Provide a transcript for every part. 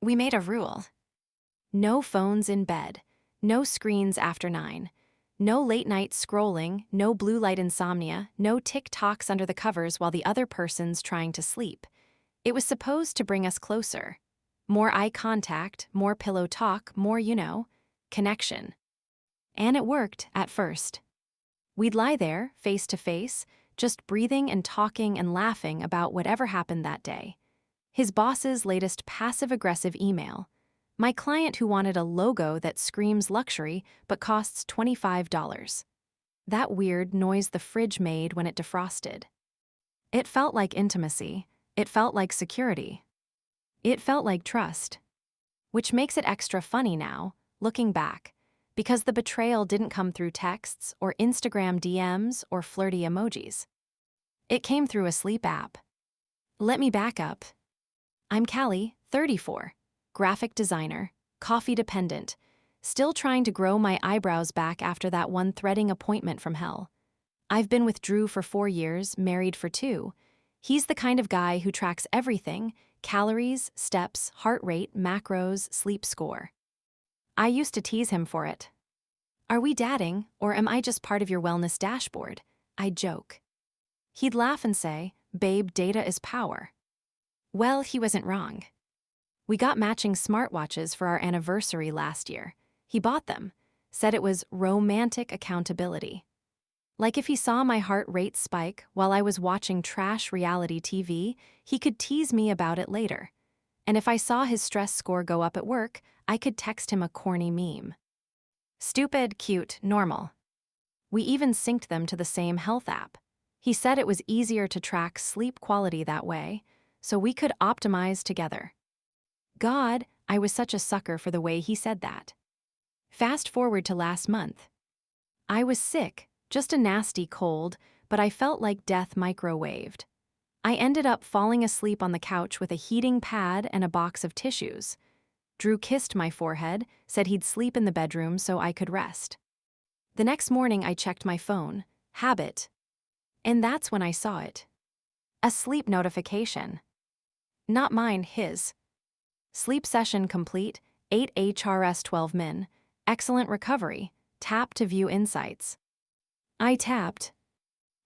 We made a rule. No phones in bed, no screens after 9, no late-night scrolling, no blue light insomnia, no TikToks under the covers while the other person's trying to sleep. It was supposed to bring us closer. More eye contact, more pillow talk, more, connection. And it worked at first. We'd lie there, face to face, just breathing and talking and laughing about whatever happened that day. His boss's latest passive-aggressive email. My client who wanted a logo that screams luxury but costs $25. That weird noise the fridge made when it defrosted. It felt like intimacy. It felt like security. It felt like trust. Which makes it extra funny now, looking back, because the betrayal didn't come through texts or Instagram DMs or flirty emojis. It came through a sleep app. Let me back up. I'm Callie, 34. Graphic designer, coffee dependent, still trying to grow my eyebrows back after that one threading appointment from hell. I've been with Drew for 4 years, married for 2. He's the kind of guy who tracks everything: calories, steps, heart rate, macros, sleep score. I used to tease him for it. Are we dating, or am I just part of your wellness dashboard? I'd joke. He'd laugh and say, babe, data is power. Well, he wasn't wrong. We got matching smartwatches for our anniversary last year. He bought them, said it was romantic accountability. Like if he saw my heart rate spike while I was watching trash reality TV, he could tease me about it later. And if I saw his stress score go up at work, I could text him a corny meme. Stupid, cute, normal. We even synced them to the same health app. He said it was easier to track sleep quality that way, so we could optimize together. God, I was such a sucker for the way he said that. Fast forward to last month. I was sick, just a nasty cold, but I felt like death microwaved. I ended up falling asleep on the couch with a heating pad and a box of tissues. Drew kissed my forehead, said he'd sleep in the bedroom so I could rest. The next morning I checked my phone, habit, and that's when I saw it. A sleep notification. Not mine, his. Sleep session complete, 8 HRS 12 min, excellent recovery, tap to view insights. I tapped.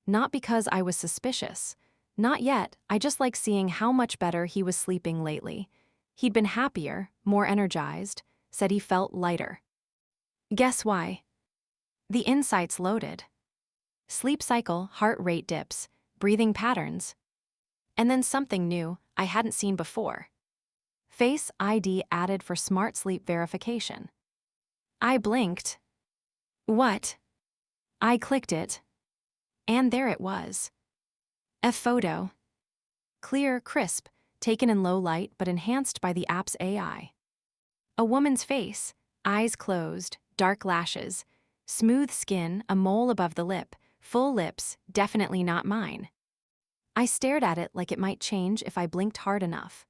Not because I was suspicious. Not yet, I just like seeing how much better he was sleeping lately. He'd been happier, more energized, said he felt lighter. Guess why? The insights loaded. Sleep cycle, heart rate dips, breathing patterns. And then something new I hadn't seen before. Face ID added for smart sleep verification. I blinked. What? I clicked it. And there it was. A photo. Clear, crisp, taken in low light but enhanced by the app's AI. A woman's face, eyes closed, dark lashes, smooth skin, a mole above the lip, full lips, definitely not mine. I stared at it like it might change if I blinked hard enough.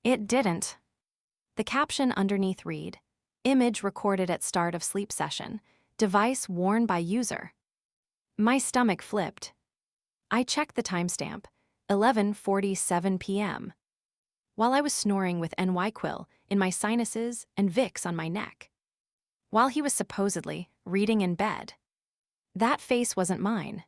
It didn't. The caption underneath read, image recorded at start of sleep session, device worn by user. My stomach flipped. I checked the timestamp, 11:47 p.m. While I was snoring with NyQuil in my sinuses and Vicks on my neck. While he was supposedly reading in bed. That face wasn't mine.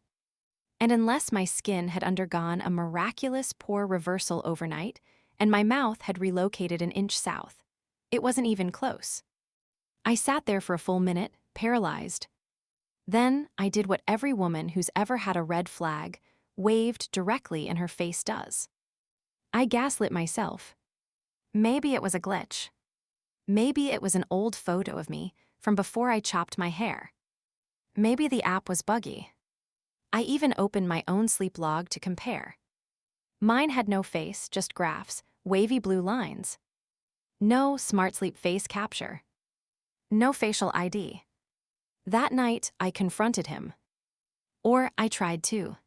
And unless my skin had undergone a miraculous pore reversal overnight, and my mouth had relocated an inch south, it wasn't even close. I sat there for a full minute, paralyzed. Then I did what every woman who's ever had a red flag waved directly in her face does. I gaslit myself. Maybe it was a glitch. Maybe it was an old photo of me from before I chopped my hair. Maybe the app was buggy. I even opened my own sleep log to compare. Mine had no face, just graphs, wavy blue lines. No smart sleep face capture. No facial ID. That night, I confronted him. Or I tried to.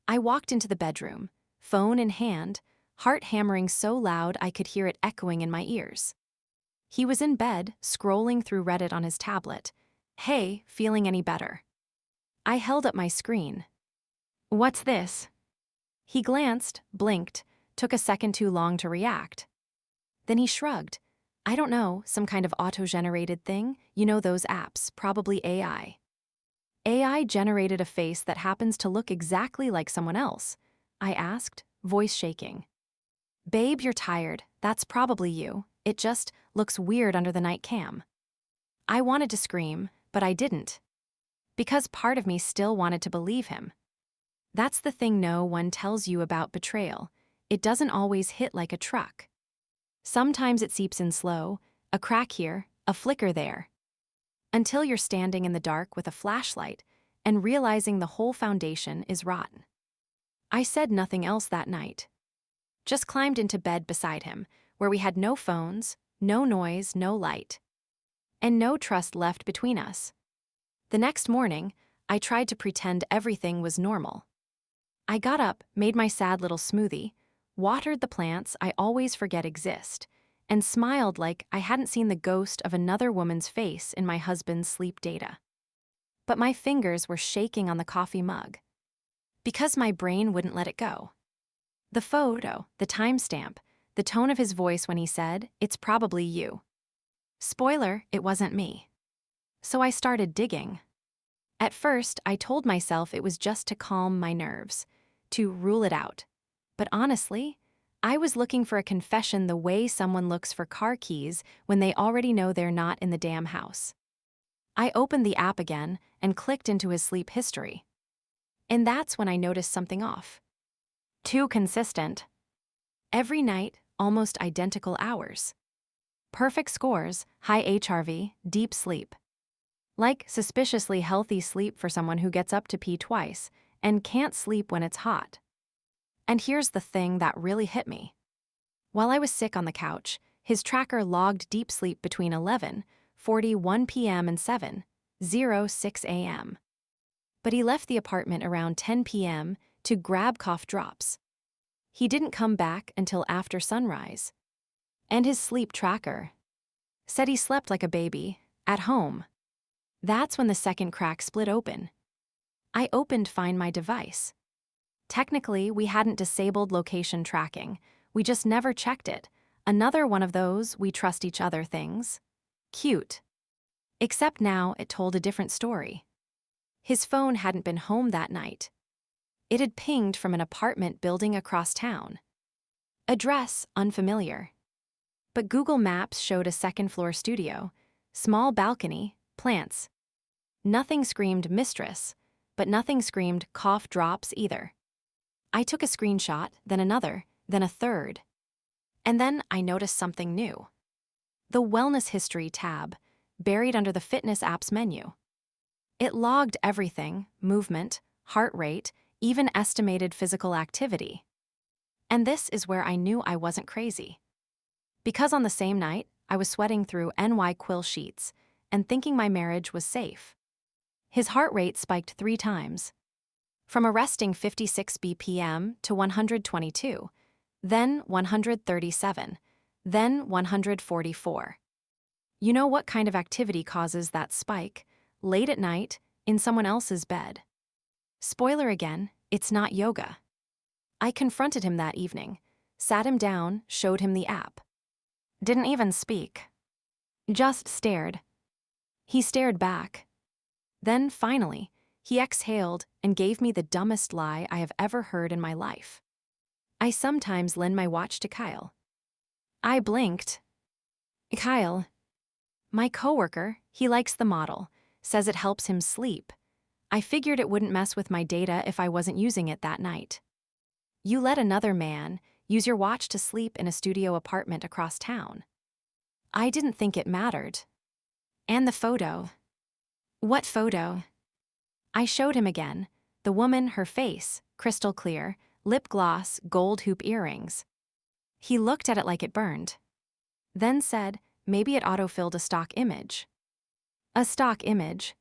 I walked into the bedroom, phone in hand, heart hammering so loud I could hear it echoing in my ears. He was in bed, scrolling through Reddit on his tablet. Hey, feeling any better? I held up my screen. What's this? He glanced, blinked, took a second too long to react. Then he shrugged. I don't know, some kind of auto-generated thing? You know those apps, probably AI. AI generated a face that happens to look exactly like someone else. I asked, voice shaking. Babe, you're tired. That's probably you. It just looks weird under the night cam. I wanted to scream, but I didn't. Because part of me still wanted to believe him. That's the thing no one tells you about betrayal. It doesn't always hit like a truck. Sometimes it seeps in slow, a crack here, a flicker there. Until you're standing in the dark with a flashlight and realizing the whole foundation is rotten. I said nothing else that night. Just climbed into bed beside him, where we had no phones, no noise, no light. And no trust left between us. The next morning, I tried to pretend everything was normal. I got up, made my sad little smoothie, watered the plants I always forget exist, and smiled like I hadn't seen the ghost of another woman's face in my husband's sleep data. But my fingers were shaking on the coffee mug. Because my brain wouldn't let it go. The photo, the timestamp, the tone of his voice when he said, "It's probably you." Spoiler, it wasn't me. So I started digging. At first, I told myself it was just to calm my nerves, to rule it out. But honestly, I was looking for a confession the way someone looks for car keys when they already know they're not in the damn house. I opened the app again and clicked into his sleep history. And that's when I noticed something off. Too consistent. Every night, almost identical hours. Perfect scores, high HRV, deep sleep. Like suspiciously healthy sleep for someone who gets up to pee twice and can't sleep when it's hot. And here's the thing that really hit me. While I was sick on the couch, his tracker logged deep sleep between 11:41 p.m. and 7:06 a.m. But he left the apartment around 10 p.m. to grab cough drops. He didn't come back until after sunrise. And his sleep tracker said he slept like a baby, at home. That's when the second crack split open. I opened Find My Device. Technically, we hadn't disabled location tracking. We just never checked it. Another one of those we trust each other things. Cute. Except now it told a different story. His phone hadn't been home that night. It had pinged from an apartment building across town. Address unfamiliar. But Google Maps showed a second-floor studio, small balcony, plants. Nothing screamed mistress, but nothing screamed cough drops either. I took a screenshot, then another, then a third. And then I noticed something new. The Wellness History tab, buried under the Fitness apps menu. It logged everything, movement, heart rate, even estimated physical activity. And this is where I knew I wasn't crazy. Because on the same night, I was sweating through NY quill sheets and thinking my marriage was safe. His heart rate spiked 3 times. From a resting 56 BPM to 122, then 137, then 144. You know what kind of activity causes that spike? Late at night, in someone else's bed. Spoiler again, it's not yoga. I confronted him that evening, sat him down, showed him the app. Didn't even speak. Just stared. He stared back. Then, finally, he exhaled and gave me the dumbest lie I have ever heard in my life. I sometimes lend my watch to Kyle. I blinked. Kyle. My coworker, he likes the model, says it helps him sleep. I figured it wouldn't mess with my data if I wasn't using it that night. You let another man use your watch to sleep in a studio apartment across town. I didn't think it mattered. And the photo. What photo? I showed him again. The woman, her face, crystal clear, lip gloss, gold hoop earrings. He looked at it like it burned. Then said, maybe it autofilled a stock image. A stock image.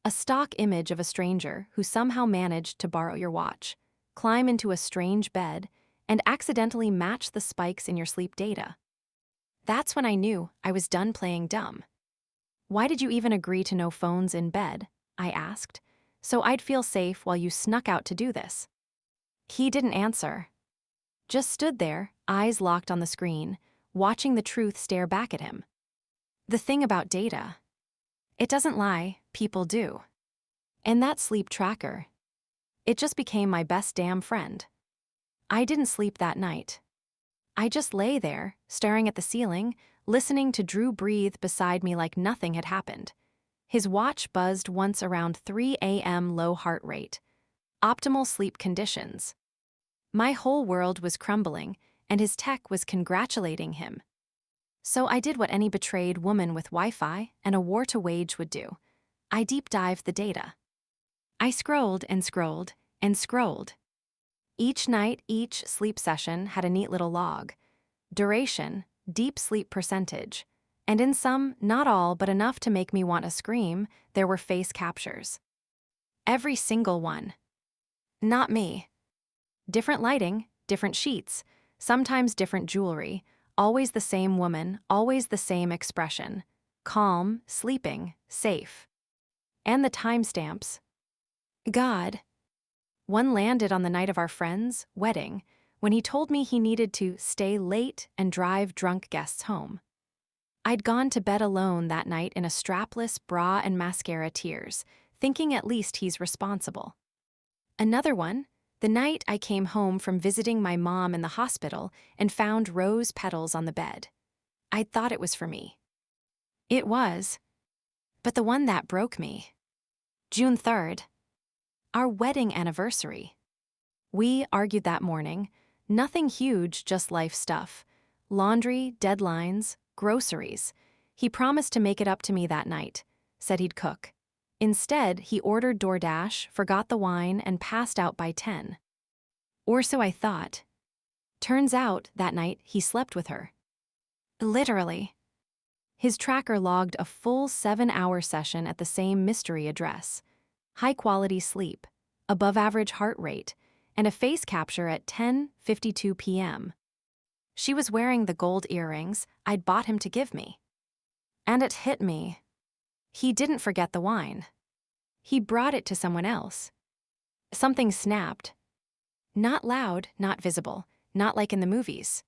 A stock image of a stranger who somehow managed to borrow your watch, climb into a strange bed, and accidentally match the spikes in your sleep data. That's when I knew I was done playing dumb. Why did you even agree to no phones in bed? I asked, so I'd feel safe while you snuck out to do this. He didn't answer. Just stood there, eyes locked on the screen, watching the truth stare back at him. The thing about data. It doesn't lie, people do. And that sleep tracker. It just became my best damn friend. I didn't sleep that night. I just lay there, staring at the ceiling, listening to Drew breathe beside me like nothing had happened. His watch buzzed once around 3 a.m. low heart rate. Optimal sleep conditions. My whole world was crumbling, and his tech was congratulating him. So I did what any betrayed woman with Wi-Fi and a war to wage would do. I deep dived the data. I scrolled and scrolled and scrolled. Each night, each sleep session had a neat little log. Duration, deep sleep percentage, and in some, not all, but enough to make me want to scream, there were face captures. Every single one. Not me. Different lighting, different sheets, sometimes different jewelry, always the same woman, always the same expression. Calm, sleeping, safe. And the timestamps. God. One landed on the night of our friend's wedding, when he told me he needed to stay late and drive drunk guests home. I'd gone to bed alone that night in a strapless bra and mascara tears, thinking at least he's responsible. Another one, the night I came home from visiting my mom in the hospital and found rose petals on the bed. I'd thought it was for me. It was. But the one that broke me. June 3rd. Our wedding anniversary. We argued that morning. Nothing huge, just life stuff. Laundry, deadlines, groceries. He promised to make it up to me that night. Said he'd cook. Instead, he ordered DoorDash, forgot the wine, and passed out by 10. Or so I thought. Turns out, that night, he slept with her. Literally. His tracker logged a full 7-hour session at the same mystery address. High-quality sleep, above-average heart rate, and a face capture at 10:52 p.m. She was wearing the gold earrings I'd bought him to give me. And it hit me. He didn't forget the wine. He brought it to someone else. Something snapped. Not loud, not visible, not like in the movies.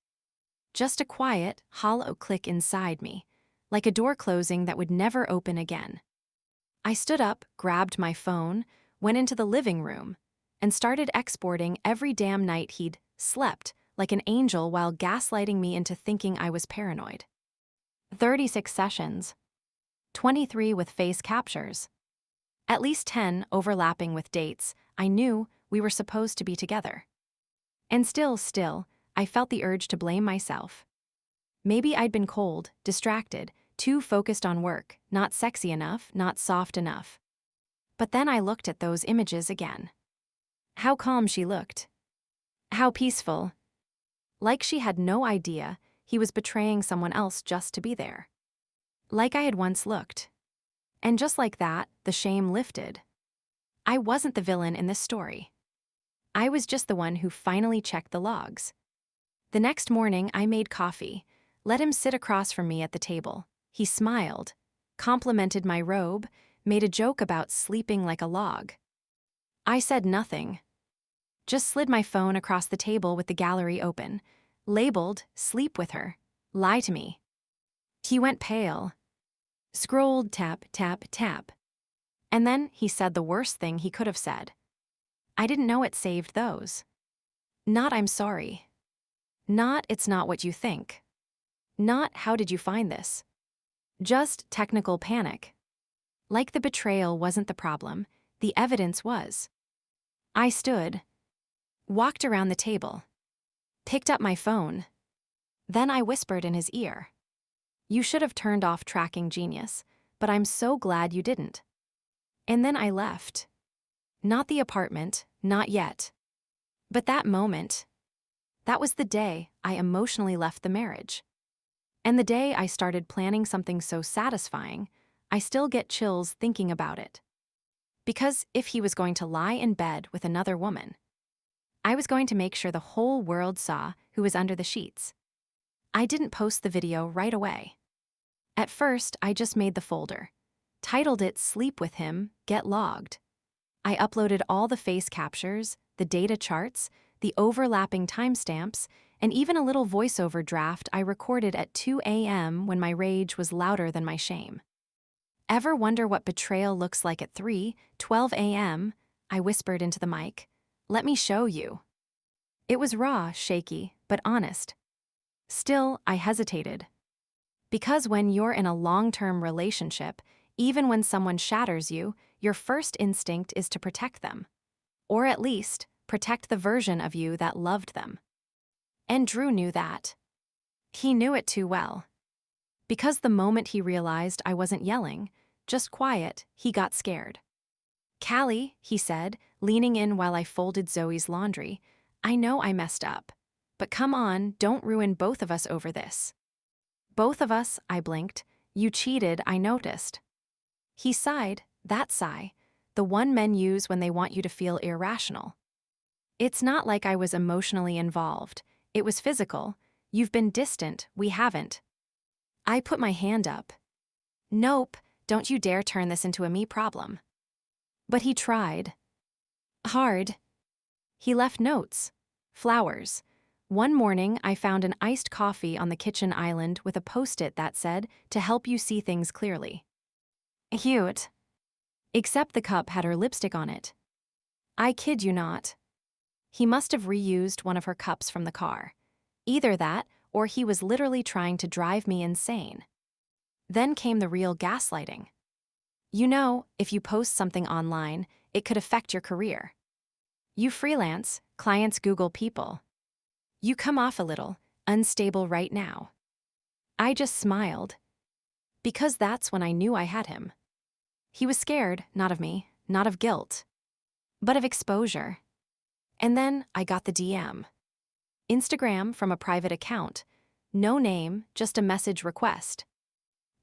Just a quiet, hollow click inside me, like a door closing that would never open again. I stood up, grabbed my phone, went into the living room, and started exporting every damn night he'd slept like an angel while gaslighting me into thinking I was paranoid. 36 sessions. 23 with face captures. At least 10 overlapping with dates I knew we were supposed to be together. And still, I felt the urge to blame myself. Maybe I'd been cold, distracted, too focused on work, not sexy enough, not soft enough. But then I looked at those images again. How calm she looked. How peaceful. Like she had no idea he was betraying someone else just to be there. Like I had once looked. And just like that, the shame lifted. I wasn't the villain in this story. I was just the one who finally checked the logs. The next morning, I made coffee, let him sit across from me at the table. He smiled, complimented my robe, made a joke about sleeping like a log. I said nothing. Just slid my phone across the table with the gallery open, labeled, "Sleep with her. Lie to me." He went pale. Scrolled tap, tap, tap. And then he said the worst thing he could have said. I didn't know it saved those. Not "I'm sorry." Not "it's not what you think." Not "how did you find this?" Just technical panic. Like the betrayal wasn't the problem, the evidence was. I stood, walked around the table, picked up my phone. Then I whispered in his ear. "You should have turned off tracking, genius, but I'm so glad you didn't." And then I left. Not the apartment, not yet. But that moment, that was the day I emotionally left the marriage. And the day I started planning something so satisfying, I still get chills thinking about it. Because if he was going to lie in bed with another woman, I was going to make sure the whole world saw who was under the sheets. I didn't post the video right away. At first, I just made the folder, titled it "Sleep with Him, Get Logged." I uploaded all the face captures, the data charts, the overlapping timestamps, and even a little voiceover draft I recorded at 2 a.m. when my rage was louder than my shame. Ever wonder what betrayal looks like at 3:12 a.m.? I whispered into the mic. Let me show you. It was raw, shaky, but honest. Still, I hesitated. Because when you're in a long-term relationship, even when someone shatters you, your first instinct is to protect them. Or at least, protect the version of you that loved them. And Drew knew that. He knew it too well. Because the moment he realized I wasn't yelling, just quiet, he got scared. Callie, he said, leaning in while I folded Zoe's laundry, I know I messed up. But come on, don't ruin both of us over this. Both of us, I blinked. You cheated, I noticed. He sighed, that sigh, the one men use when they want you to feel irrational. It's not like I was emotionally involved. It was physical. You've been distant, we haven't. I put my hand up. Nope, don't you dare turn this into a me problem. But he tried. Hard. He left notes. Flowers. One morning, I found an iced coffee on the kitchen island with a post-it that said, to help you see things clearly. Cute. Except the cup had her lipstick on it. I kid you not. He must have reused one of her cups from the car. Either that, or he was literally trying to drive me insane. Then came the real gaslighting. You know, if you post something online, it could affect your career. You freelance, clients Google people. You come off a little unstable right now. I just smiled. Because that's when I knew I had him. He was scared, not of me, not of guilt, but of exposure. And then I got the DM. Instagram from a private account. No name, just a message request.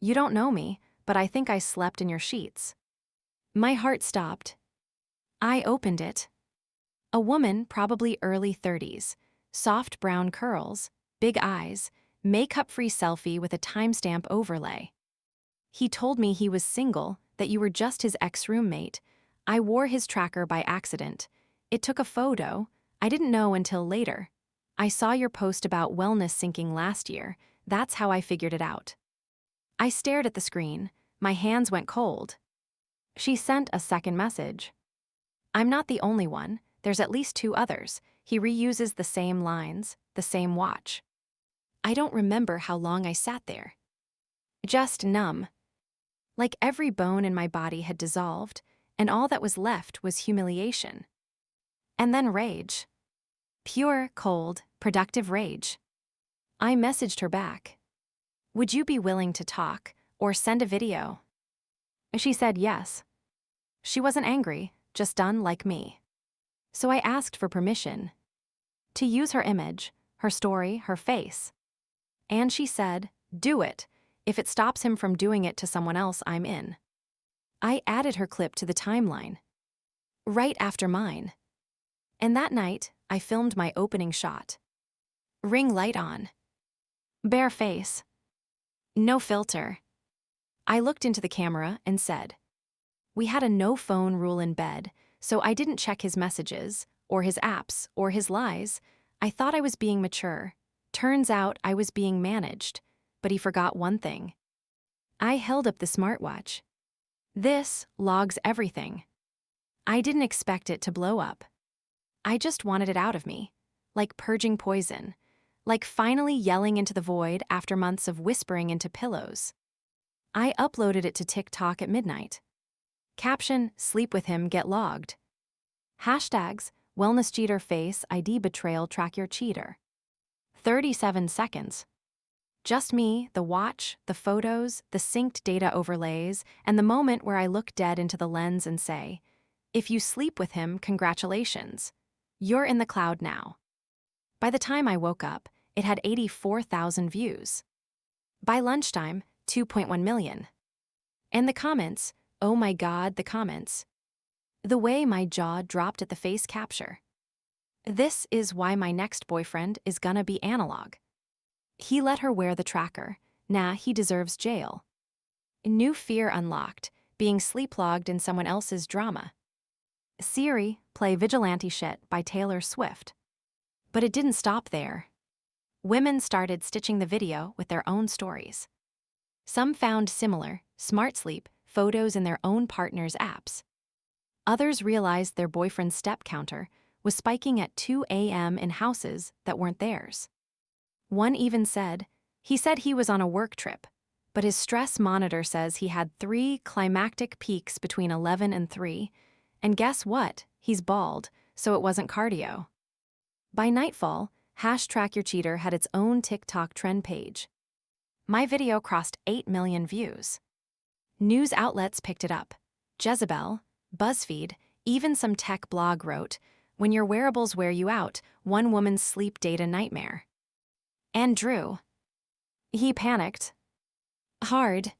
You don't know me, but I think I slept in your sheets. My heart stopped. I opened it. A woman, probably early 30s, soft brown curls, big eyes, makeup-free selfie with a timestamp overlay. He told me he was single, that you were just his ex-roommate. I wore his tracker by accident. It took a photo. I didn't know until later. I saw your post about wellness sinking last year. That's how I figured it out. I stared at the screen. My hands went cold. She sent a second message. I'm not the only one. There's at least 2 others. He reuses the same lines, the same watch. I don't remember how long I sat there. Just numb. Like every bone in my body had dissolved, and all that was left was humiliation. And then rage. Pure, cold, productive rage. I messaged her back. Would you be willing to talk, or send a video? She said yes. She wasn't angry, just done like me. So I asked for permission. To use her image, her story, her face. And she said, do it. If it stops him from doing it to someone else, I'm in. I added her clip to the timeline. Right after mine. And that night, I filmed my opening shot. Ring light on. Bare face. No filter. I looked into the camera and said, we had a no-phone rule in bed, so I didn't check his messages, or his apps, or his lies. I thought I was being mature. Turns out I was being managed. But he forgot one thing. I held up the smartwatch. This logs everything. I didn't expect it to blow up. I just wanted it out of me, like purging poison, like finally yelling into the void after months of whispering into pillows. I uploaded it to TikTok at midnight. Caption, sleep with him, get logged. Hashtags, wellness cheater face, ID betrayal, track your cheater. 37 seconds. Just me, the watch, the photos, the synced data overlays, and the moment where I look dead into the lens and say, if you sleep with him, congratulations. You're in the cloud now. By the time I woke up, it had 84,000 views. By lunchtime, 2.1 million. And the comments, oh my God, the comments. The way my jaw dropped at the face capture. This is why my next boyfriend is gonna be analog. He let her wear the tracker. Nah, he deserves jail. New fear unlocked, being sleeplogged in someone else's drama. Siri, play Vigilante Shit by Taylor Swift. But it didn't stop there. Women started stitching the video with their own stories. Some found similar, smart sleep photos in their own partner's apps. Others realized their boyfriend's step counter was spiking at 2 a.m. in houses that weren't theirs. One even said he was on a work trip, but his stress monitor says he had 3 climactic peaks between 11 and 3, and guess what? He's bald, so it wasn't cardio. By nightfall, #TrackYourCheater had its own TikTok trend page. My video crossed 8 million views. News outlets picked it up. Jezebel, BuzzFeed, even some tech blog wrote, "When your wearables wear you out, one woman's sleep data nightmare." And Drew. He panicked. Hard.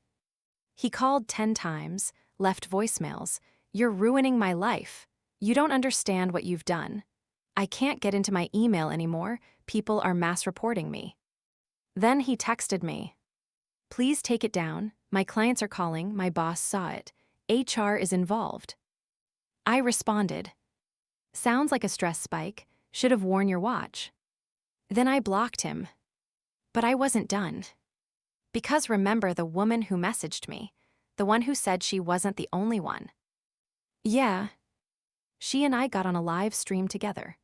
He called 10 times, left voicemails. "You're ruining my life. You don't understand what you've done. I can't get into my email anymore. People are mass reporting me." Then he texted me. "Please take it down. My clients are calling. My boss saw it. HR is involved." I responded, "Sounds like a stress spike. Should have worn your watch." Then I blocked him. But I wasn't done. Because remember the woman who messaged me, the one who said she wasn't the only one. Yeah. She and I got on a live stream together.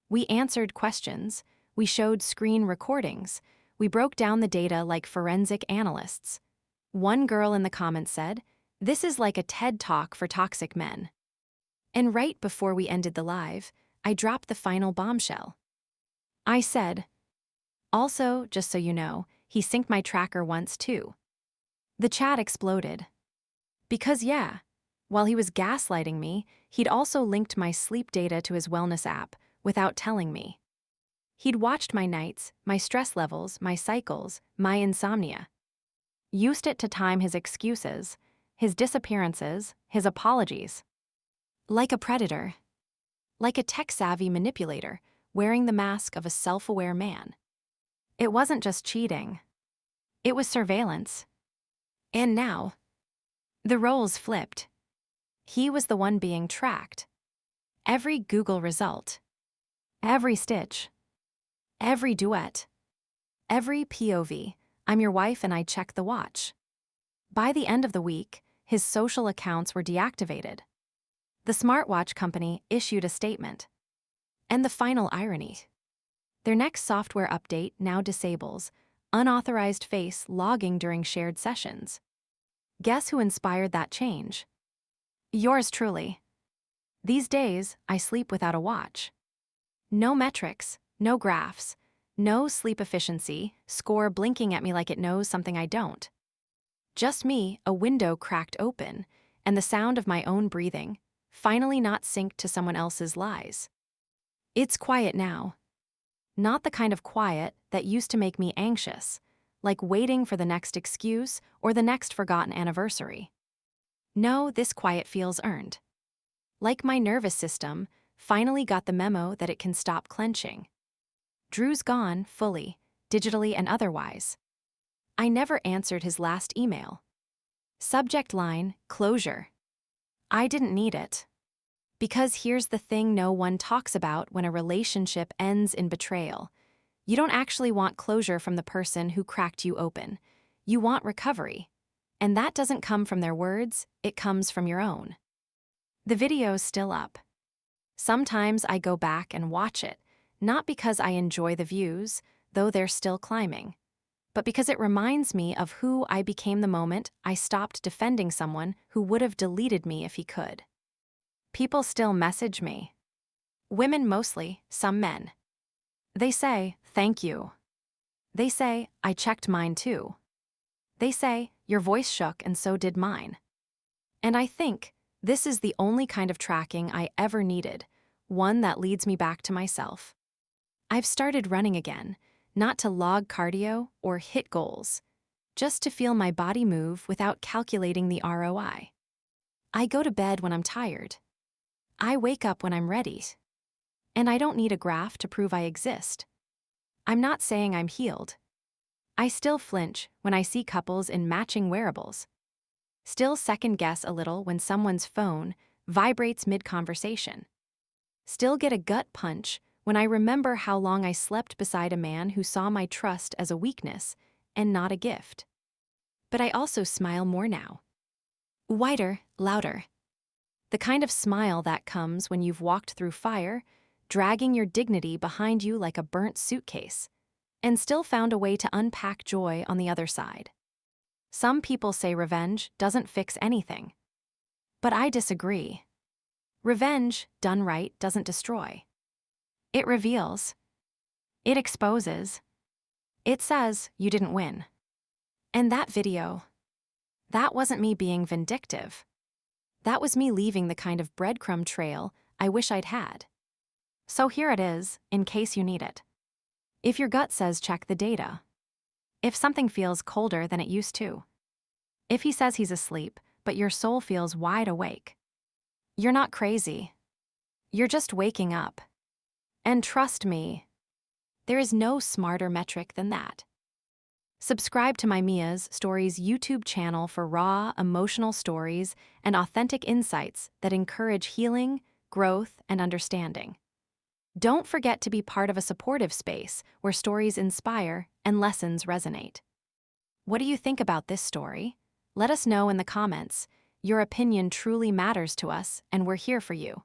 We answered questions, we showed screen recordings, we broke down the data like forensic analysts. One girl in the comments said, "This is like a TED Talk for toxic men." And right before we ended the live, I dropped the final bombshell. I said, "Also, just so you know, he synced my tracker once too." The chat exploded. Because yeah, while he was gaslighting me, he'd also linked my sleep data to his wellness app without telling me. He'd watched my nights, my stress levels, my cycles, my insomnia. Used it to time his excuses, his disappearances, his apologies. Like a predator. Like a tech-savvy manipulator, wearing the mask of a self-aware man. It wasn't just cheating. It was surveillance. And now, the roles flipped. He was the one being tracked. Every Google result. Every stitch. Every duet. Every POV. "I'm your wife and I check the watch." By the end of the week, his social accounts were deactivated. The smartwatch company issued a statement. And the final irony. Their next software update now disables unauthorized face logging during shared sessions. Guess who inspired that change? Yours truly. These days, I sleep without a watch. No metrics, no graphs, no sleep efficiency score blinking at me like it knows something I don't. Just me, a window cracked open, and the sound of my own breathing, finally not synced to someone else's lies. It's quiet now. Not the kind of quiet that used to make me anxious, like waiting for the next excuse or the next forgotten anniversary. No, this quiet feels earned. Like my nervous system finally got the memo that it can stop clenching. Drew's gone, fully, digitally and otherwise. I never answered his last email. Subject line, closure. I didn't need it. Because here's the thing no one talks about when a relationship ends in betrayal. You don't actually want closure from the person who cracked you open. You want recovery. And that doesn't come from their words, it comes from your own. The video's still up. Sometimes I go back and watch it, not because I enjoy the views, though they're still climbing, but because it reminds me of who I became the moment I stopped defending someone who would have deleted me if he could. People still message me. Women mostly, some men. They say, "Thank you." They say, "I checked mine too." They say, "Your voice shook and so did mine." And I think, this is the only kind of tracking I ever needed, one that leads me back to myself. I've started running again, not to log cardio or hit goals, just to feel my body move without calculating the ROI. I go to bed when I'm tired. I wake up when I'm ready. And I don't need a graph to prove I exist. I'm not saying I'm healed. I still flinch when I see couples in matching wearables. Still second-guess a little when someone's phone vibrates mid-conversation. Still get a gut punch when I remember how long I slept beside a man who saw my trust as a weakness and not a gift. But I also smile more now. Wider, louder. The kind of smile that comes when you've walked through fire, dragging your dignity behind you like a burnt suitcase, and still found a way to unpack joy on the other side. Some people say revenge doesn't fix anything. But I disagree. Revenge, done right, doesn't destroy. It reveals. It exposes. It says you didn't win. And that video, that wasn't me being vindictive. That was me leaving the kind of breadcrumb trail I wish I'd had. So here it is, in case you need it. If your gut says check the data. If something feels colder than it used to. If he says he's asleep, but your soul feels wide awake. You're not crazy. You're just waking up. And trust me, there is no smarter metric than that. Subscribe to my Mia's Stories YouTube channel for raw, emotional stories and authentic insights that encourage healing, growth, and understanding. Don't forget to be part of a supportive space where stories inspire and lessons resonate. What do you think about this story? Let us know in the comments. Your opinion truly matters to us, and we're here for you.